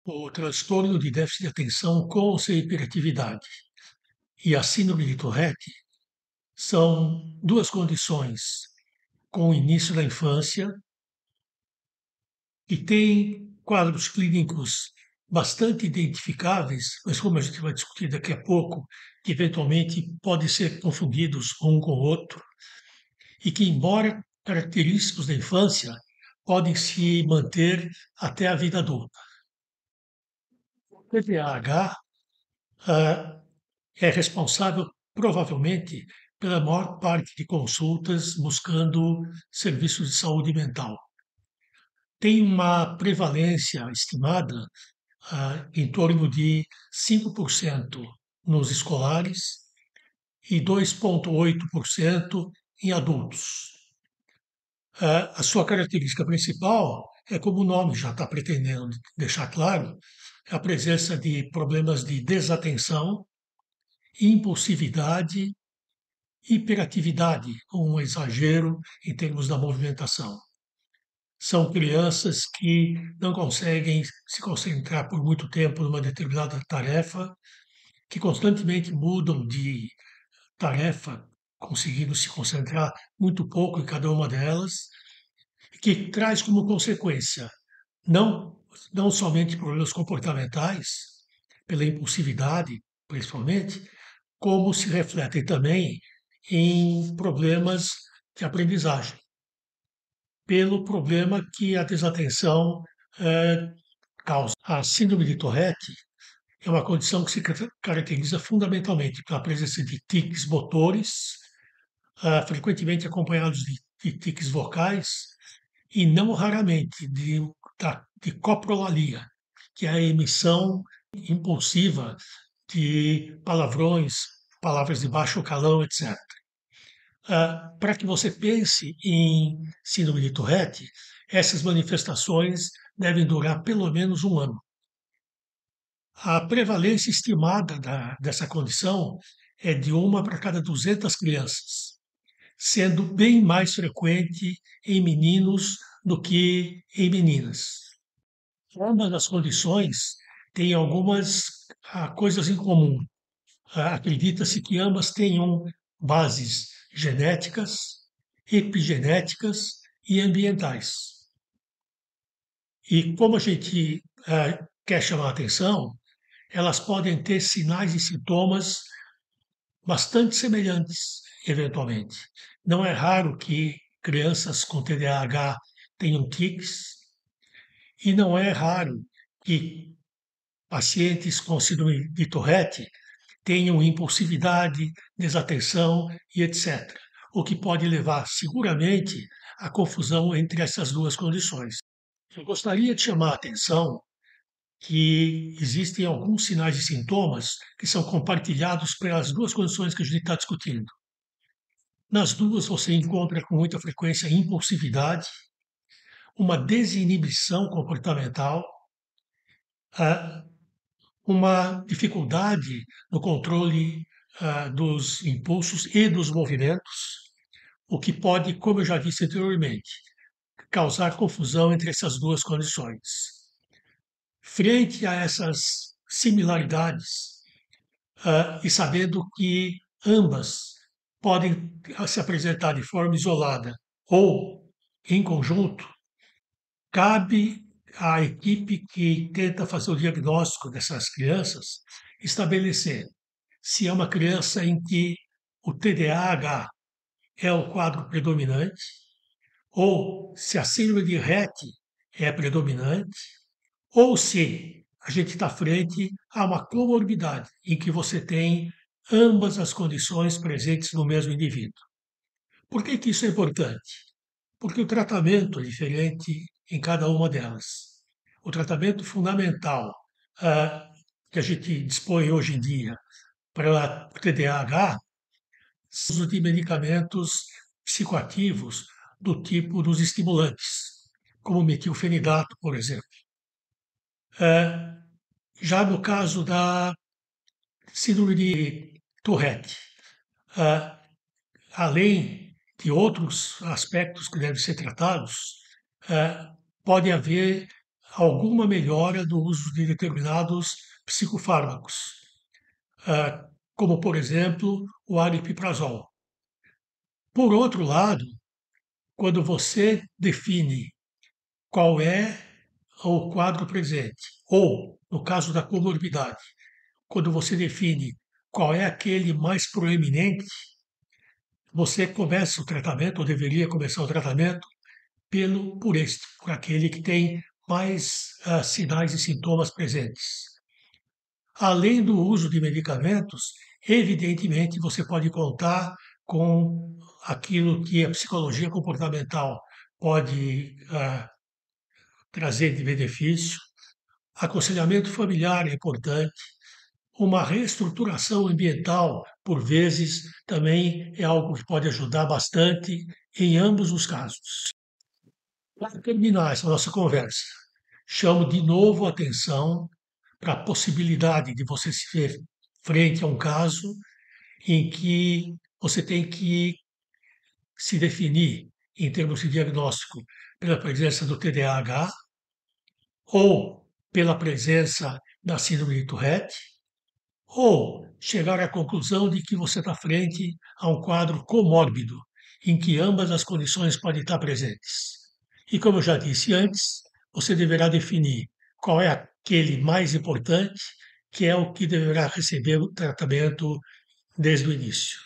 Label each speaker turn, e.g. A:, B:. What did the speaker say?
A: O transtorno de déficit de atenção com ou sem hiperatividade e a síndrome de Tourette são duas condições com início na infância e têm quadros clínicos bastante identificáveis, mas como a gente vai discutir daqui a pouco, que eventualmente podem ser confundidos um com o outro, e que, embora característicos da infância, podem se manter até a vida adulta. O TDAH é responsável, provavelmente, pela maior parte de consultas buscando serviços de saúde mental. Tem uma prevalência estimada em torno de 5% nos escolares e 2,8% em adultos. A sua característica principal é, como o nome já está pretendendo deixar claro, a presença de problemas de desatenção, impulsividade, hiperatividade, um exagero em termos da movimentação. São crianças que não conseguem se concentrar por muito tempo numa determinada tarefa, que constantemente mudam de tarefa, conseguindo se concentrar muito pouco em cada uma delas, que traz como consequência não, não somente problemas comportamentais, pela impulsividade, principalmente, como se refletem também em problemas de aprendizagem, pelo problema que a desatenção causa. A síndrome de Tourette é uma condição que se caracteriza fundamentalmente pela presença de tiques motores, frequentemente acompanhados de tiques vocais, e não raramente de coprolalia, que é a emissão impulsiva de palavrões, palavras de baixo calão, etc. Para que você pense em síndrome de Tourette, essas manifestações devem durar pelo menos um ano. A prevalência estimada dessa condição é de uma para cada 200 crianças, sendo bem mais frequente em meninos do que em meninas. Ambas as condições têm algumas coisas em comum. Acredita-se que ambas tenham bases genéticas, epigenéticas e ambientais. E como a gente quer chamar a atenção, elas podem ter sinais e sintomas bastante semelhantes, eventualmente. Não é raro que crianças com TDAH tenham tics, e não é raro que pacientes com síndrome de Tourette tenham impulsividade, desatenção e etc. O que pode levar seguramente à confusão entre essas duas condições. Eu gostaria de chamar a atenção que existem alguns sinais e sintomas que são compartilhados pelas duas condições que a gente está discutindo. Nas duas, você encontra com muita frequência impulsividade, uma desinibição comportamental, uma dificuldade no controle dos impulsos e dos movimentos, o que pode, como eu já disse anteriormente, causar confusão entre essas duas condições. Frente a essas similaridades, e sabendo que ambas podem se apresentar de forma isolada ou em conjunto, cabe à equipe que tenta fazer o diagnóstico dessas crianças estabelecer se é uma criança em que o TDAH é o quadro predominante, ou se a síndrome de Rett é predominante, ou se a gente está frente a uma comorbidade em que você tem ambas as condições presentes no mesmo indivíduo. Por que isso é importante? Porque o tratamento é diferente em cada uma delas. O tratamento fundamental que a gente dispõe hoje em dia para o TDAH são os de medicamentos psicoativos do tipo dos estimulantes, como o metilfenidato, por exemplo. Já no caso da síndrome de Tourette, além de outros aspectos que devem ser tratados, pode haver alguma melhora do uso de determinados psicofármacos, como, por exemplo, o aripiprazol. Por outro lado, quando você define qual é o quadro presente, ou, no caso da comorbidade, quando você define qual é aquele mais proeminente, você começa o tratamento, ou deveria começar o tratamento, por aquele que tem mais sinais e sintomas presentes. Além do uso de medicamentos, evidentemente você pode contar com aquilo que a psicologia comportamental pode trazer de benefício. Aconselhamento familiar é importante. Uma reestruturação ambiental, por vezes, também é algo que pode ajudar bastante em ambos os casos. Para terminar essa nossa conversa, chamo de novo a atenção para a possibilidade de você se ver frente a um caso em que você tem que se definir em termos de diagnóstico pela presença do TDAH ou pela presença da síndrome de Tourette, ou chegar à conclusão de que você está frente a um quadro comórbido, em que ambas as condições podem estar presentes. E como eu já disse antes, você deverá definir qual é aquele mais importante, que é o que deverá receber o tratamento desde o início.